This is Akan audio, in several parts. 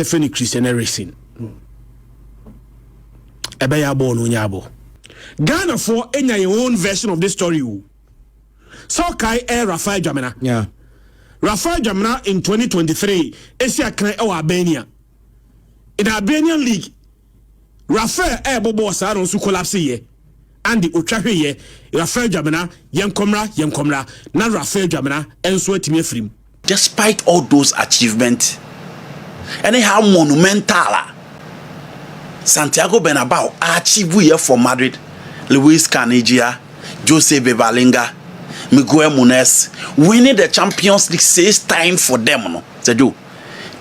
Kerm and Ericson. Ebayabo no nyabo. Ghana for enya your own version of this story. So kai Rafael Jamina. Yeah. Rafael Jamina in 2023 Asia Kran Albania. In the Albanian League, Rafael Bobo Saron su collapse ye. And the Utrahe ye, Rafael Jamina, Yankomra, na Rafael Jamina, and so etime frim. Despite all those achievements, anyhow monumental, Santiago Bernabeu achieved here for Madrid, Luis Caniggia, Jose Bevalinga, Miguel Munes, winning the Champions League 6 times for them. No, Sergio,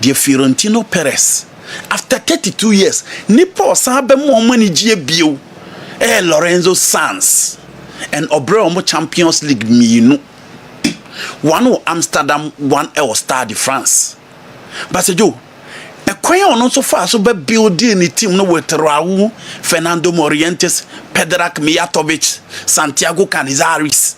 the Fiorentino Perez, after 32 years, Nipo Sabe more money GBU, Lorenzo Sanz, and Obreo Champions League Minu. One Amsterdam, one El Stade de France. But Sergio, a quayon not so far so be building the team no with Raul, Fernando Morientes, Pedrak Mijatovic, Santiago Canizares.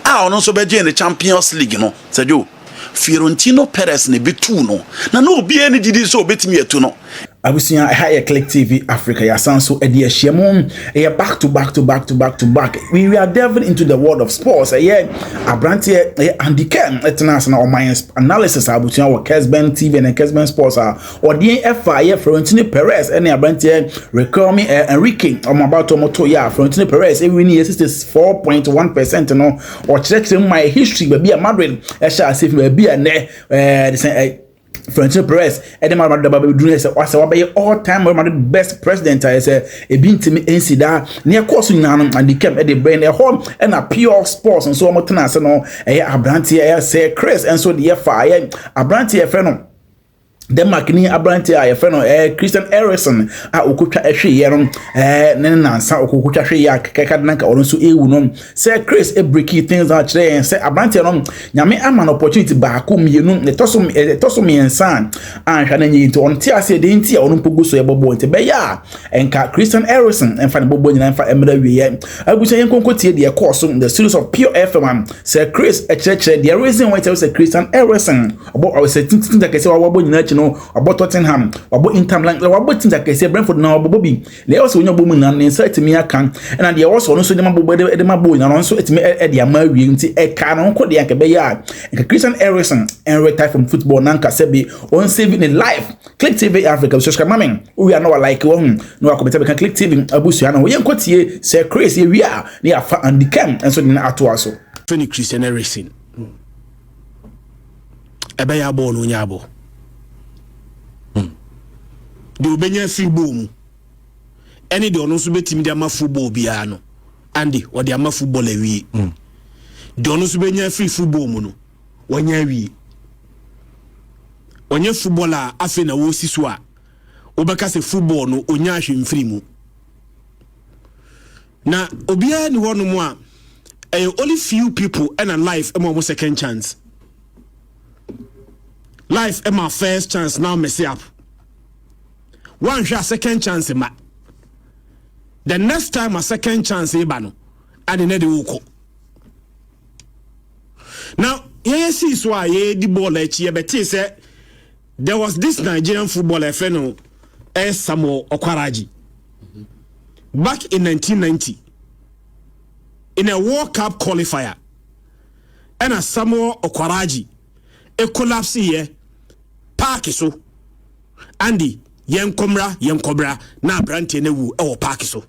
I also be in the Champions League, no. Sergio, Fiorentino Perez ne be two no. Na no be any did so bet me to no. Abusia higher Click TV Africa ya sanso edi ehyiam back to back. We are delving into the world of sports. Abrante Andy Kerm international my analysis abusia wa Kerm TV and Kerm Sports or the FI Florentino Perez and Abrante Kerm Enrique about to moto ya Florentino Perez every year is 4.1% no or check my history be a Madrid shall say be a Florentino Perez, Edema Madrid, all-time Madrid best president. I say a bintimi insida near course and the Kerm at the brain a home and a pure sports and so much. No, Abranti Sir Kriss and so the FI Abranti Feno. Denmark ni Abrante a yefeno Christian Ericson a okutwa ehwe yeron nansa okutwa hwe ya kekadnanka oronso ewu no Sir Kriss breaking things out today say Abrante no nyame ama no opportunity ba ko mienu etoso miensan anhwa na nyi nti onti ase de nti a onumpogo so yebobo nti be ya enka Christian Ericson enfa ne bobo nyina enfa emra wiye abusa yenkonko tie de course the series of pure FM Sir Kriss echechere the reason why tell Sir Christian Ericson about our setting that kese wabo nyina about Tottenham, about Inter Milan, about things like I say Brentford now, Bobby. They also know woman and inside me I can, and they also the Mabu and also it's me at the American a canon called the Akabeya, and Christian Ericson and retire from football Nanka Sebi on saving in life. Click TV Africa, subscribe, mammy. We are not like one, no, I can Click TV, Abusiano, we are quite Sir Kriss, we are near and the Kerm, and so in Atuaso. Kerm and Ericson. Ebayabo no nyabo. The Ubenya football any the ono so betimi de ama football bia no andi o de ama football awie the ono so benya free football mu no wanya awie onye football a afi na wo siso a obeka se football no onya ahwe mfiri mu na obia ni wono mu a only few people in a life am almost second chance life am my first chance now mess up. One shot second chance ma. The next time a second chance ebano and the uko. Now, yes, is why the ball but say there was this Nigerian footballer Feno Samuel Okwaraji back in 1990 in a World Cup qualifier and a Samuel Okwaraji a collapse here park so Andy Yankomra na Abrante ne wu e wo park so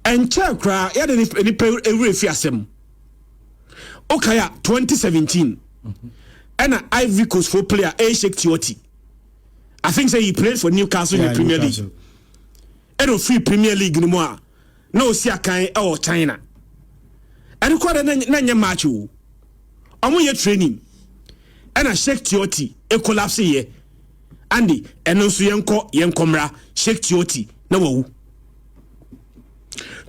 enche kra ya de ni every fiasem okaya 2017 and an Ivory Coast for player Sheikh Tioti I think say he played for Newcastle in the Premier League and no free Premier League no more no see akan e China and ko na nya match o omo ye training and a Sheikh Tioti e collapse here Andy eno so yenkomra Sheikh Tioti na wawu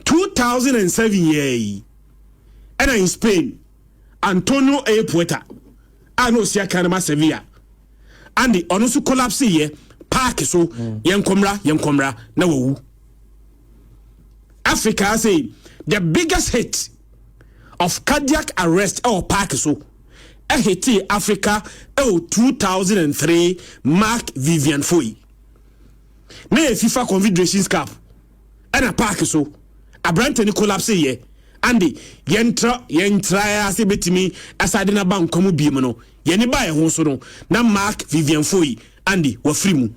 2007 year and in Spain Antonio Puerta ano sia kanama Sevilla Andy ono so collapse here park so yenkomra na wawu Africa say the biggest hit of cardiac arrest or park so hit Africa 2003 Mark Vivian Foy. Na FIFA Confederations Cup. And a park so. A brand any collapse ye. Andy, yentra as a bit me as I didn't bank come be mono. Yenny buy a honsono. Na Mark Vivian Foy. Andy, were free.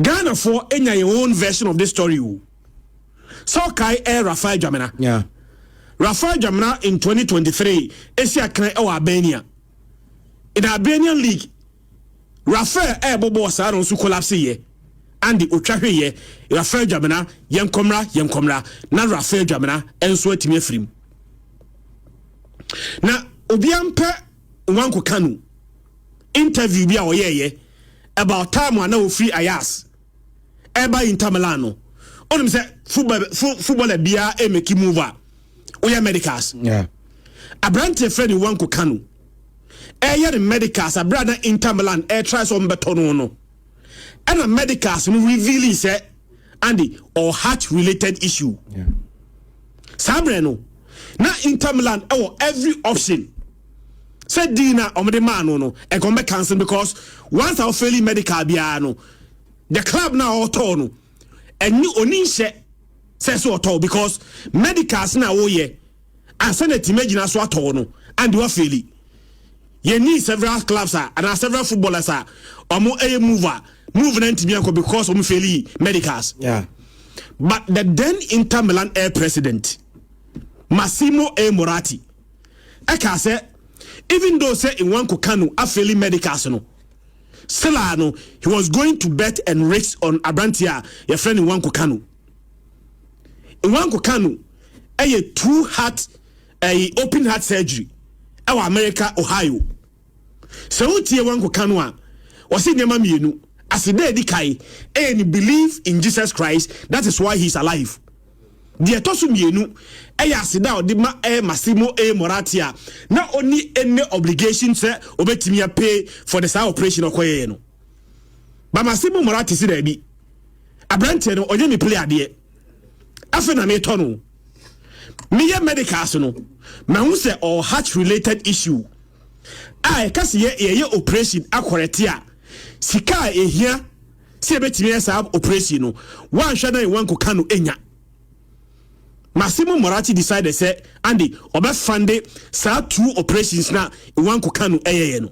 Ghana for any your own version of this story. So Kai Rafael Jamina. Yeah. Rafael Jamina in 2023, Asia Kran or Albania. In the Albanian League, Rafael Bobo Saron su collapse ye. Andy Utrahe ye, Rafael Jamina, Yankomra, na Rafael Jamina, and sweat me free. Na Obiampe Wanko Kanu interview be our ye about time one no free Ayas. Eba in Tamalano. On say footballer bia e make mover. Oya medicals. Yeah. A brand friend Wanko Kanu. The medicals a brother in Tamalan air tries on betono. And the medicals no reveal say Andy or heart related issue. Yeah. Sabreno. Na in Tamalan every option. Said Dina or the man no and come back cancel because once our failing medical biano the club now autono and you only says so at all because medicals now oh yeah and send it imagine as what no and you are failing. You need several clubs and several footballers are more a moving into Bianco because of failing medicals. Yeah. But the then Inter Milan air president Massimo A. Moratti I can say even though say in one Kanu a failing medicals no still no he was going to bet and race on Abrantia your friend in one Kanu. In one Kanu a 2 heart a open heart surgery our America Ohio so tie one Kanu was in nema mienu as the day kai and believe in Jesus Christ that is why he's alive. The etosu mienu asida odima Massimo A. Moratti not only any obligation say obetimi pay for the side operation okoye no but Massimo Moratti say there be abrante no onye me play ade afa na me to no me medicals no ma hu say or heart related issue kase ye operation akorete a sika ehia se betimi esa operation no wan hwa na wan kokano enya Massimo Moratti decided say Andy obe fund sa 2 operations na wan kokano eyeye no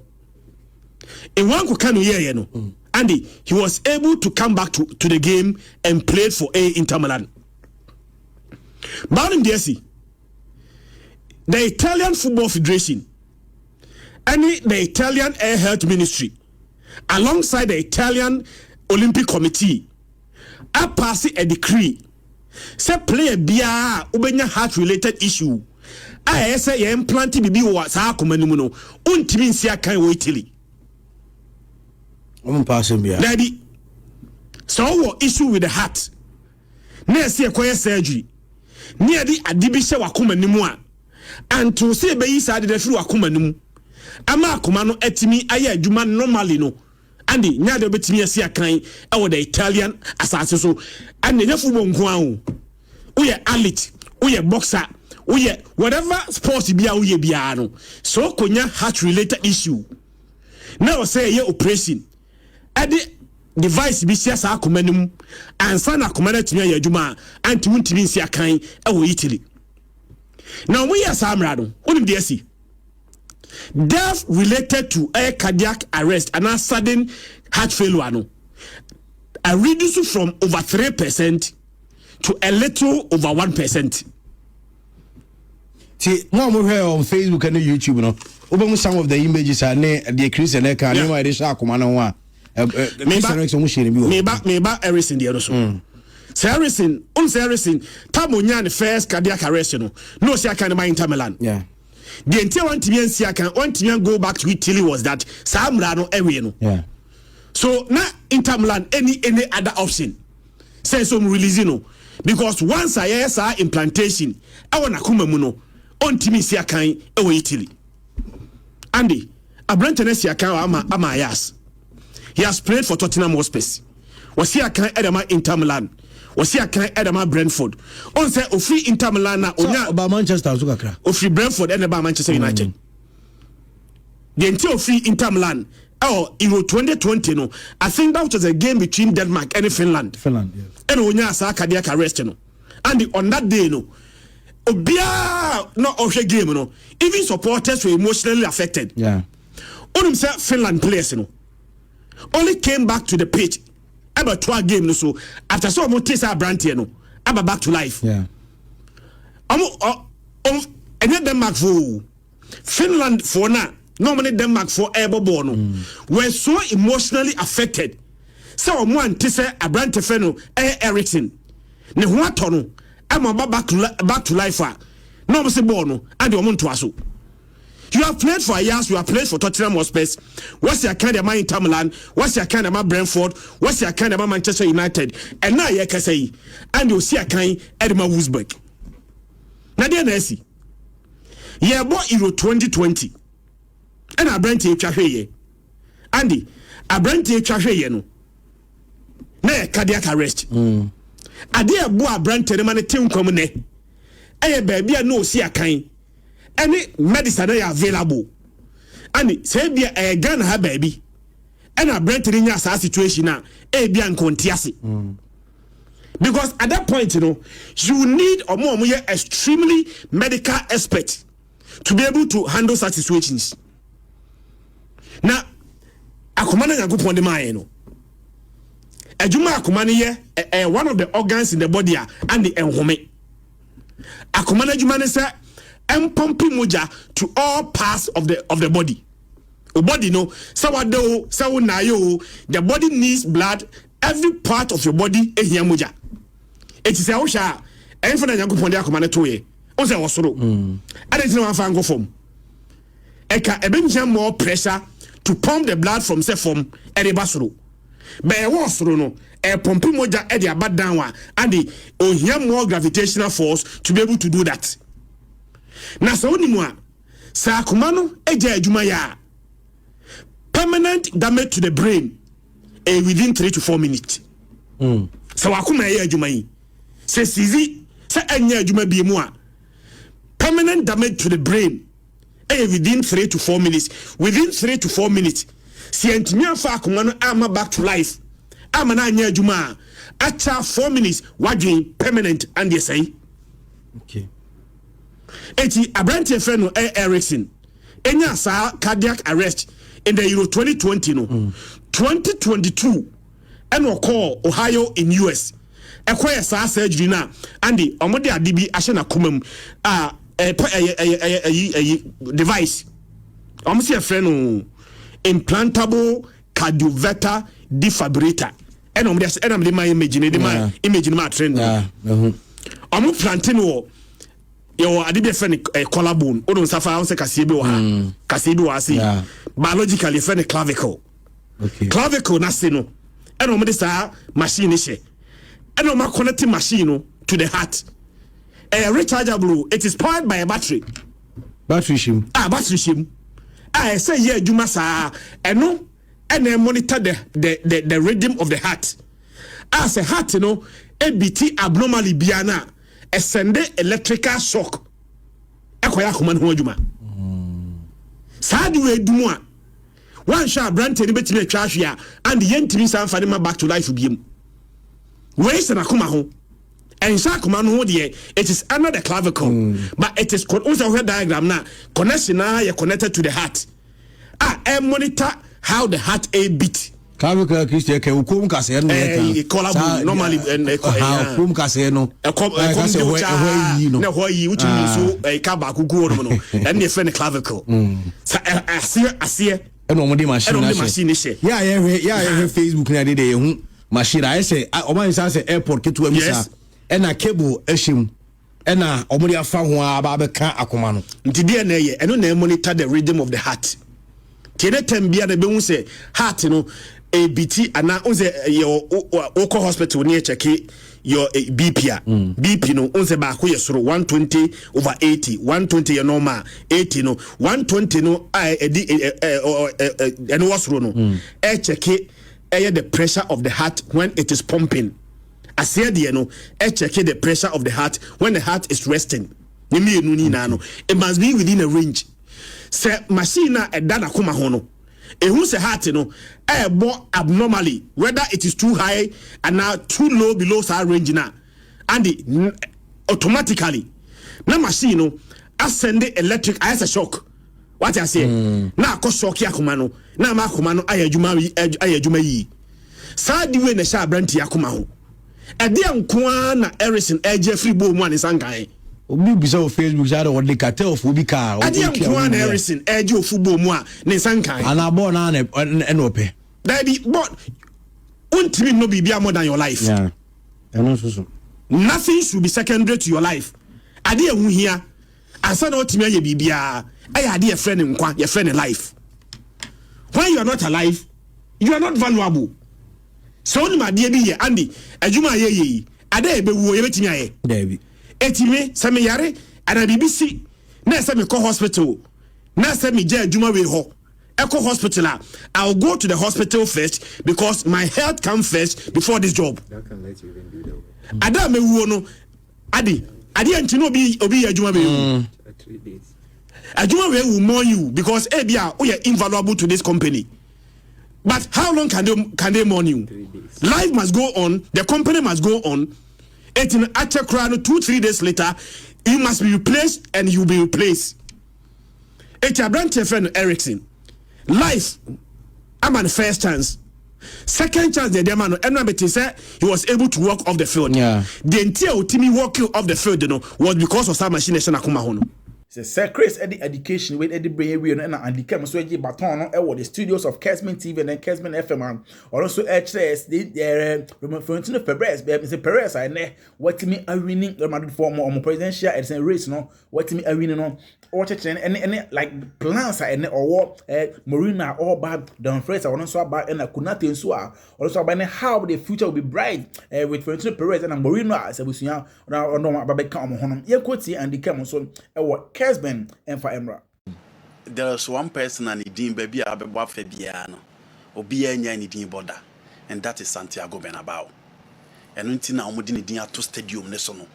wan kokano yeye no Andy he was able to come back to the game and played for Inter Milan. But the Italian Football Federation and the Italian Air Health Ministry alongside the Italian Olympic Committee are passing a decree say player bia ubenya heart related issue say ye implant bibi wo sa akomanim no untimi nsia kan wo Italy passing bia daddy so what issue with the heart na say ekoye surgery near the adibi she wakomanim a anto say be yi sa de firi wakomanim ama akoma no etimi aye adwuma normally no Andy nya de betimi asia kan e wo the Italian asase so and nya football nko an we athlete we boxer we whatever sport bia we bia no so konya heart related issue now say ye operation ade device bi sia sa akomanim ansa na akomana timi aye adwuma anti wuntimi nsia kan e wo Italy now we are samra no onim de asi death related to a cardiac arrest and a sudden heart failure no a reduce from over 3% to a little over 1%. See, no more here on Facebook and YouTube, no. Over some of the images are near the Chris and Eka, no idea, Shakumano one. Maybe Ericson the other so. Sir Ericson, Ericson, Tamunya the first cardiac arrest, no, see, I can't mind Inter Milan. Yeah. The entire one to go back to Italy was that Sam Rano area. Yeah. So now Inter Milan any other option. Say some releasing because once I saw implantation, I want to come muno on Timmy Siakai away Italy. Andy, a Brenton Siaka ama yas. He has played for Tottenham Hotspur. Was he a kind Edema Inter Milan? Was he a kind Edema Brentford? On say free Inter Milan na onya about Manchester Zukakra. Free Brentford and about Manchester United. the entire free Inter Milan. Oh, Euro 2020 no. I think that was a game between Denmark and Finland. Finland, yeah. And onya sa cardiac arrest no. And on that day no, obia no ohwe game no. Even supporters were emotionally affected. Yeah. Only say Finland players no only came back to the pitch about 2 game no, so after so mo tesa brand here no about back to life. Yeah. And Denmark for Finland for now. Normally Denmark for airborne no were so emotionally affected. So one tese a brand feno Ericson. Ne ho atono am back to life. No mo se ball no and the to aso. You have played for Ajax, you have played for Tottenham Hotspur. What's your kind of man Inter Milan? What's your kind of man Brentford? What's your kind of man Manchester United? And now you can say, and you see a kind Edma Wolfsburg. Nadia Nessie. Yeah, bought Euro 2020. And I brand to Chahye. Andy, I brand to Chahye no. Na cardiac arrest. I dear boy brand to the man team come ne. Eh baby I no see a kind. Any medicine are available. And say be a gun ha baby. And I brand to the situation now. Be uncontiasi. Because at that point, you know, you need or more extremely medical expert to be able to handle such situations. Now, akomana nyago ponde ma ye no. Ejuma akomana ye one of the organs in the body and the enhome. Akomana ejuma ne say pumping moja to all parts of the body. The body no, sawado, sawunayo, the body needs blood. Every part of your body ehia moja. It is a osha. Enfana nyago ponde akomana to ye. O say osoro. Ade tin wan fa ngo fom. Eka ebenja more pressure to pump the blood from say from Eribasoro. But a wasro no, a pumping moja at the abad down and the ohia more gravitational force to be able to do that. Na so ni mo sa akomano eja adwuma ya. Permanent damage to the brain within 3 to 4 minutes. So akoma ya adwuma yi. Se sizi se anya adwuma bi mu a. Permanent damage to the brain within 3 to 4 minutes. Within 3 to 4 minutes. Si entimi afa akomano ama back to life. Ama na anya adwuma acha 4 minutes wadwen permanent and they say. Okay. Eti abrantie friend no Ericson. Enya sa cardiac arrest in the Euro 2020 no. 2022 and call Ohio in US. Ekwaya sa surgery na and the omode adibi ahye na komam device. See a friend no implantable cardioverter defibrillator. And I'm the my image in my trend. I'm planting wo yo adibi friend collarbone. Odon safa on se kasebe wo ha. Kasebe wo ase. Biologically friend clavicle. Okay. Clavicle na se no. And I'm this machine she. And I'm connecting machine to the heart. Rechargeable. It is powered by a battery. Battery shim. Battery shim. I say yeah, Juma sa. And no, and then monitor the rhythm of the heart. As a heart, you know, a BT abnormally biana. A send electrical shock. Akwaya kuman ho Juma. Sadi we do more. One shot brand any bit me trash here and the yentimi san fadima back to life biem. Waste na kuma ho. And Sakuma no de it is under the clavicle, but it is also a diagram now. Connection now you connected to the heart. And monitor how the heart beat. Clavicle Christian ke ukum kase no collarbone normally and ukum kase no na ho yi which means so ka ba kuku no and the friend clavicle. So asie and omode machine she. Yeah Facebook na dey hu machine I say o man say airport ketu amisa. Ena cable eshim ena omuri afa ho aba beka akoma no nti dia na ye eno na monitor the rhythm of the heart tiene tambia na be hu say heart no ABT ana unse your oko hospital near check your BP BP no unse ba ko yesoro 120 over 80 120 your normal 80 no 120 no eno wasoro no check the pressure of the heart when it is pumping. I said, you know, check the pressure of the heart when the heart is resting. It must be within a range. se machine na ɛda na koma ho no ehu se heart no ɛbɔ abnormally whether it is too high and now too low below sa range na and automatically na machine no ascend electric as a shock what I say na akɔ shock ya koma no na ma koma no ayadwuma yi sa di we na sha branti akoma ho ɛde nkoa na Ericson ɛgye free ball mu an sankan obi bisa o Facebook sha de wode kate of obi ka ɛde nkoa na Ericson ɛgye o football mu a ne sankan ana ball na ope daddy but untimi no bibia more than your life yeah so nothing should be secondary to your life ade ehu hia asa na otimi aye bibia aye ade your friend life when you are not alive you are not valuable so ni ma de bi ye andi adwuma ye ade e bewu ye betimi aye dabi etimi se me yare ana bibisi na se me call hospital na se me je adwuma we ho echo hospital I'll go to the hospital first because my health comes first before this job that can let you even do that ada me wo no ade antino obi adwuma be 3 days adwuma we will mourn you because bia we are invaluable to this company but how long can they mourn you 3 days life must go on the company must go on it in actual crown 2-3 days later you must be replaced and you will be replaced it a brand friend Ericson life I'm on first chance second chance the man and say he was able to walk off the field the entire team walking off the field was because of some machine na kuma ho no Sir Kriss education with Eddie Brain we and Kerm so eji baton no the studios of Kerm TV and Kerm FM and also HS the Florentino Perez Mr. Perez I ne what me a winning Madrid for more presidential Edison race no what me a winning no or any like plans I ne or Marina or bad Don Fresh I want so about and Kunati so also about how the future will be bright with Florentino Perez and Marina as we see now no about come on ye quote and the Kerm so Kerm and for Emra. There's one person and he didn't baby abeba febiano obi enya ni din border and that is Santiago Bernabeu and until now we didn't need to stadium ne so no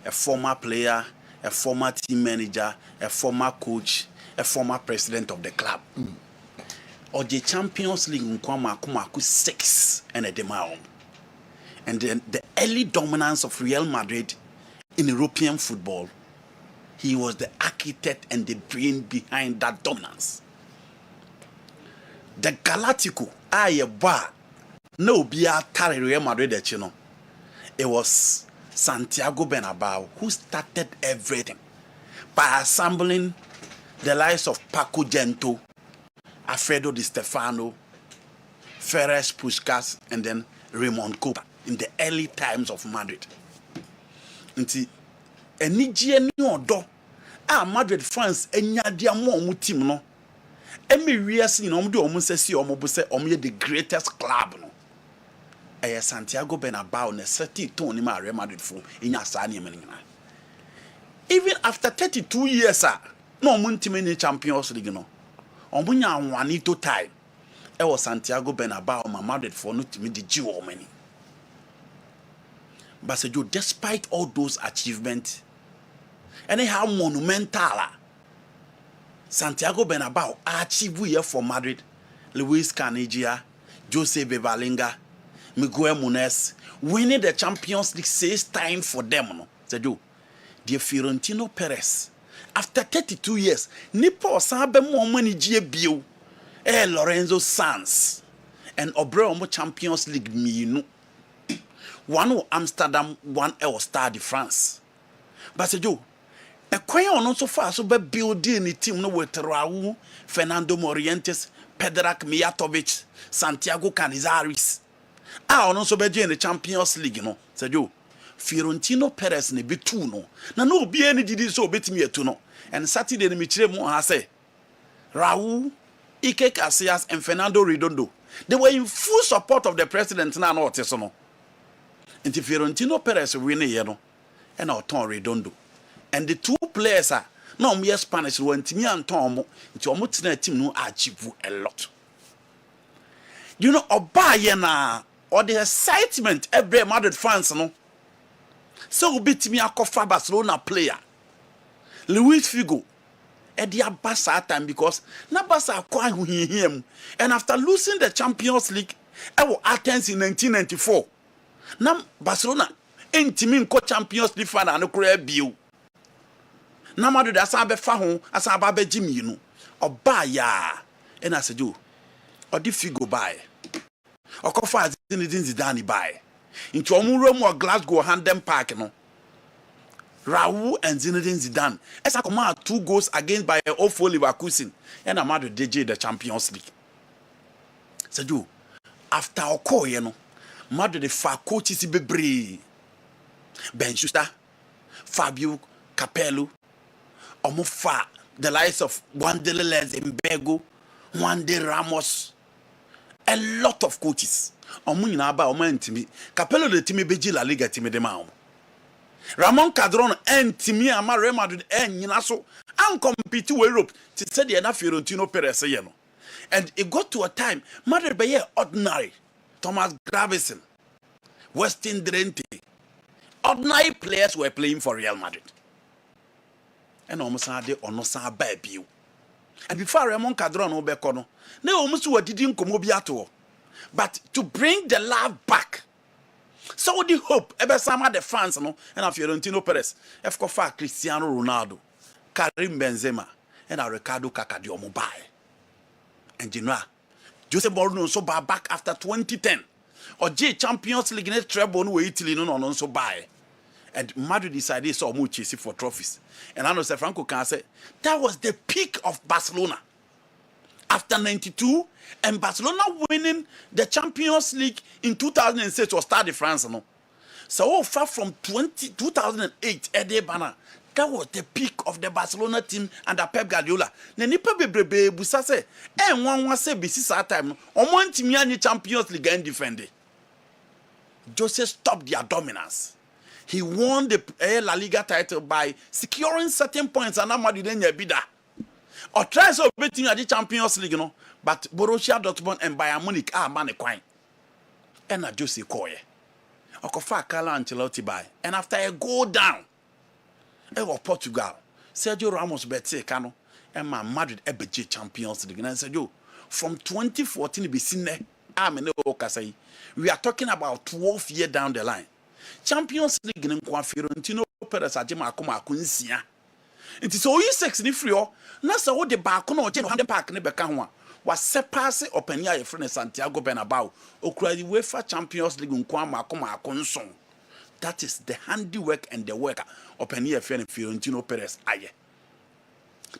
a former player a former team manager a former coach a former president of the club or the Champions League nkwama 6 and a demao and then the early dominance of Real Madrid in European football. He was the architect and the brain behind that dominance. The Galactico, no be a Real Madrid, it was Santiago Bernabeu who started everything by assembling the likes of Paco Gento, Alfredo Di Stefano, Ferenc Puskas, and then Raymond Kopa in the early times of Madrid. Eniji eni odo Madrid France enya dia mo omu team no emi wiase no omu de omu sesi omu bo se omu ye the greatest club no Santiago Bernabeu na seti ton ni ma Real Madrid fo enya sa na yemani na even after 32 years no omu ntime ni Champions League no omu nya anwane to time Santiago Bernabeu ma Madrid fo no timi di ji o mani but so despite all those achievements and how monumental Santiago Bernabeu achieved here for Madrid, Luis Caniggia, Jose Bevalinga, Miguel Munes, winning the Champions League 6 times for them. No? The Florentino Perez, after 32 years, Nipo Sabe more money GBU, Lorenzo Sanz, and Obreo Champions League me. One Amsterdam, one Stade de France. But a quayon also far so by building the team no with Raul, Fernando Morientes, Pedrak Mijatovic, Santiago Canizares. Also by the Champions League, no, said you. Florentino Perez ne be two no. No be any did so bit me to no. And Saturday the Michele has say Raul, Ike Casillas, and Fernando Redondo. They were in full support of the president now, no, Tessono. And the Florentino Perez win a and our Tom Redondo. And the two players are no mere Spanish went me and Tom into a team no achieve a lot. You know, Obayana or the excitement every Madrid fans no. So beat me a Barcelona player. Luis Figo, Edia Basa time because na Basa kwa him. And after losing the Champions League, I was Athens in 1994. Now Barcelona entimi nko Champions League final no kura bio. Na Madrid asa be fa ho asa ba be jimi no. Oba ya. And I said you. Odi Figo buy. Okofa Zinedine Zidane buy. Into omuro mo Glasgow Handem Park no. Raul and Zinedine Zidane. Esa come 2 goals against by Ofo Leverkusen. And Madrid DJ the Champions League. Said you. After Oko you know. Madrid fa coaches bebre. Ben Schuster, Fabio Capello, Omofa, the likes of Wanderers Mbego, Wande Ramos, a lot of coaches. Omunina ba omantimi. Capello the team beji La Liga team de mao. Ramon Cadron and Timmy ama Real Madrid and Yinaso and compete with Europe to say the enough Fiorentino Perez. And it got to a time Madrid be ordinary. Thomas Gravison, Weston Drenthe. Ordinary players were playing for Real Madrid. And almost had the onosa baby. And before Ramon Cadron Obekono, they almost were didn't come obiato. But to bring the love back. So the hope, ever some of the fans, no, and of Fiorentino Perez, Efkofa Cristiano Ronaldo, Karim Benzema, and Ricardo Cacadio Mobile. And you know, Jose Mourinho so back after 2010. Or J Champions League net treble no Italy no so buy. And Madrid decided so much chasing for trophies. And I know Sir Franco can say that was the peak of Barcelona. After 92 and Barcelona winning the Champions League in 2006 was Stade de France no. So far from 2008 Ede Bana, that was the peak of the Barcelona team under Pep Guardiola. Ne nipa bebrebe busa say nwanwa say bisi sa time no omo ntimi anyi Champions League and defend. Jose stopped their dominance. He won the La Liga title by securing certain points and Madrid didn't bida. Or tries of beating at the Champions League, no, but Borussia Dortmund and Bayern Munich are man quine. And a Jose Koye. Okofa Carlo Ancelotti by. And after a go down, Portugal, Sergio Ramos Betse Cano, and my Madrid EBG Champions League. And I said, yo, from 2014 be seen there. We are talking about 12 years down the line. Champions League in Fiorentino Perez Ajima Akuma Kunsia. It is all 6 ni free. Nasa wo de ba ko na o je no Hamden Park ne beka ho a was surpass open ya friend Santiago Bernabeu okura the UEFA Champions League nkwa makoma akonson. That is the handiwork and the work open ya friend Fiorentino Perez aye.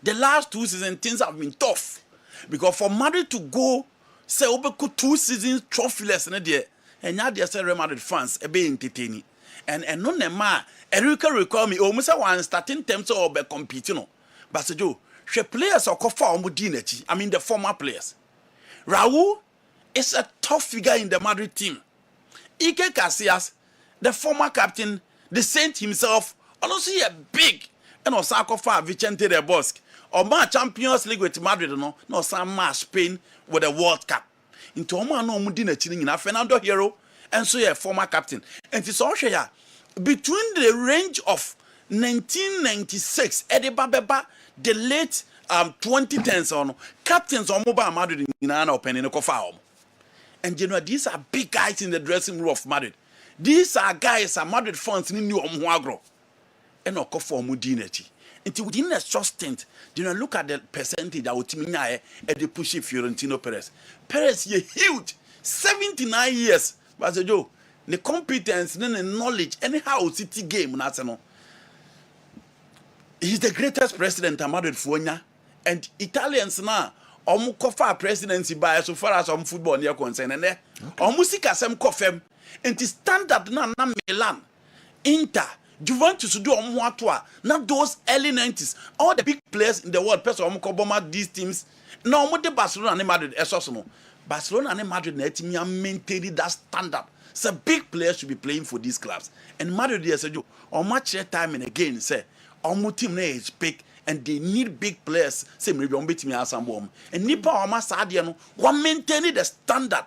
The last 2 seasons things have been tough because for Madrid to go say obeko 2 seasons trophyless na there and now they say Real Madrid fans e be entertaining and no nema Ericson recall me almost one starting terms to be competing no but so Joe she players or kofa omudinachi I mean the former players. Raul is a tough figure in the Madrid team. Ike Casillas, the former captain, the saint himself, also a big and also kofa Vicente del Bosque or ma Champions League with Madrid no some ma Spain with the World Cup. Into Oma no omudinachi in Fernando Hierro and so a former captain. And it's also here between the range of 1996 Eddie Babeba the late 2010s on captains on mobile Madrid in an opening a coffee. And you know these are big guys in the dressing room of Madrid. These are guys are Madrid fans in new Omwagro and no coffee mudinity. Until within a short stint, do you look at the percentage that would Timina at the pushing Fiorentino Perez. Perez is huge, 79 years. But Joe, the competence, the knowledge, anyhow city game, national. He's the greatest president of Madrid Fuenya. And Italians now, Omukofa presidency by so far as football near concern. And Omusika sem kofem. And the standard na Milan, Inter, Juventus do Omuatua, not those early 90s. All the big players in the world, person Omukoboma, these teams. No, the Barcelona and Madrid, Esosono. Barcelona and Madrid are maintaining that standard. So big players should be playing for these clubs. And Madrid, they said, on much time and again, say, our team is big and they need big players. Say, maybe on beat me as some bomb. And Nipa or Masadiano, one maintaining the standard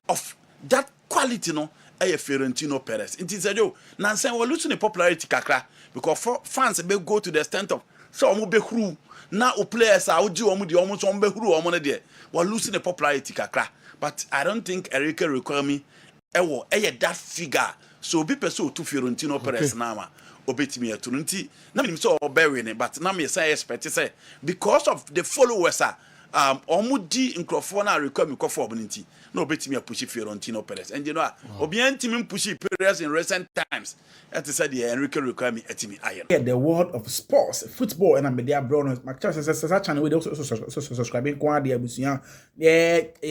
of that quality, no, a Fiorentino Perez. It is a joke. Nansen will losing the popularity kakra because fans may go to the extent of so omo behuru na o players a oji omo de omo so omo behuru omo ne de we losing the popularity kakra but I don't think Ericson require me that figure so be person to Fiorentino Perez na ma obetimi eto nti na me so obewe ne but na me say expect say because of the followers omudi nkrofo na require me for nti na obetimi push Fiorentino Perez and you know obi antimi push Perez in recent times that is said the Enrique require me etimi ayen the world of sports football and media broadcast my channel we also subscribing kwa dia busuya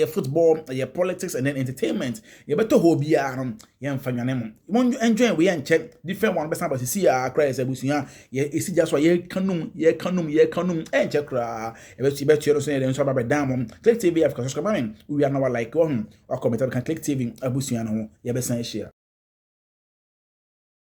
football politics and then entertainment you better hobby ya mfanyane mo when you enjoy we and check different one best about see Kriss busuya isi just wa ye kanum and check kra you bet you so dey so ba down click TV of subscribe we are now like one or comment can click TV abusuya no ye be san share